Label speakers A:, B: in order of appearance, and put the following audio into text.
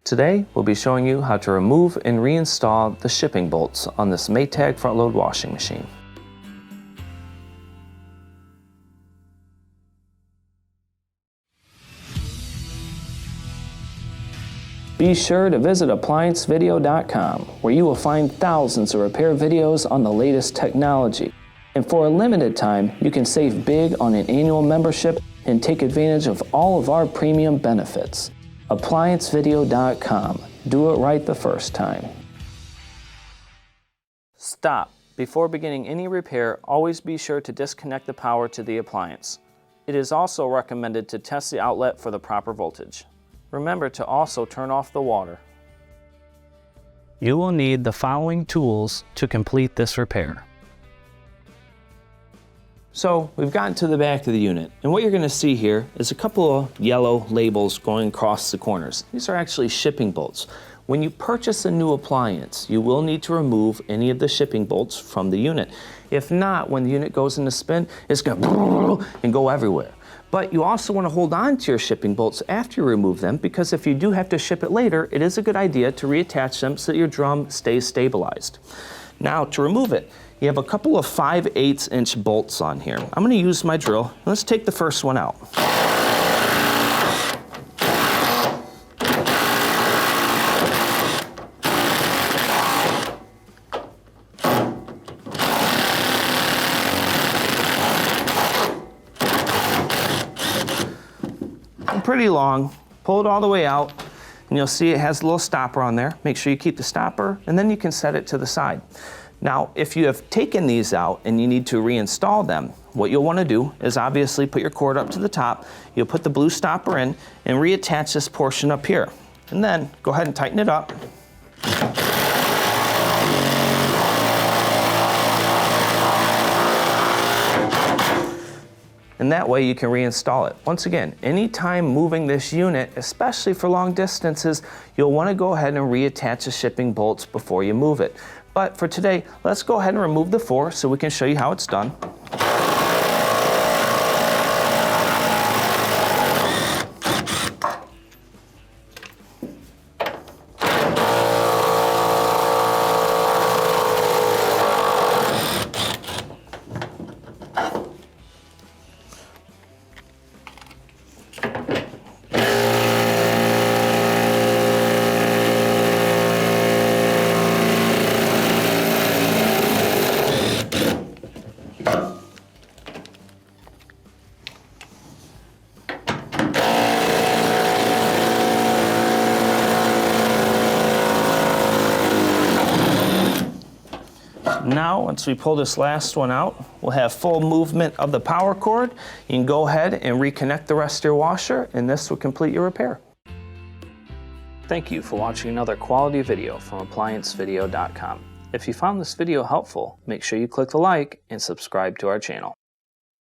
A: Today, we'll be showing you how to remove and reinstall the shipping bolts on this Maytag front load washing machine. Be sure to visit ApplianceVideo.com, where you will find thousands of repair videos on the latest technology. And for a limited time, you can save big on an annual membership and take advantage of all of our premium benefits. ApplianceVideo.com. Do it right the first time. Stop. Before beginning any repair, always be sure to disconnect the power to the appliance. It is also recommended to test the outlet for the proper voltage. Remember to also turn off the water. You will need the following tools to complete this repair. So we've gotten to the back of the unit, and what you're going to see here is a couple of yellow labels going across the corners. These are actually shipping bolts. When you purchase a new appliance, you will need to remove any of the shipping bolts from the unit. If not, when the unit goes into spin, it's going to and go everywhere. But you also want to hold on to your shipping bolts after you remove them, because if you do have to ship it later, it is a good idea to reattach them so that your drum stays stabilized. Now, to remove it, you have a couple of 5/8 inch bolts on here. I'm going to use my drill. Let's take the first one out. Pretty long. Pull it all the way out, and you'll see it has a little stopper on there. Make sure you keep the stopper, and then you can set it to the side. Now, if you have taken these out and you need to reinstall them, what you'll want to do is obviously put your cord up to the top. You'll put the blue stopper in and reattach this portion up here. And then go ahead and tighten it up. And that way you can reinstall it. Once again, anytime moving this unit, especially for long distances, you'll want to go ahead and reattach the shipping bolts before you move it. But for today, let's go ahead and remove the 4 so we can show you how it's done. Now, once we pull this last one out, we'll have full movement of the power cord. You can go ahead and reconnect the rest of your washer, and this will complete your repair. Thank you for watching another quality video from ApplianceVideo.com. If you found this video helpful, make sure you click the like and subscribe to our channel.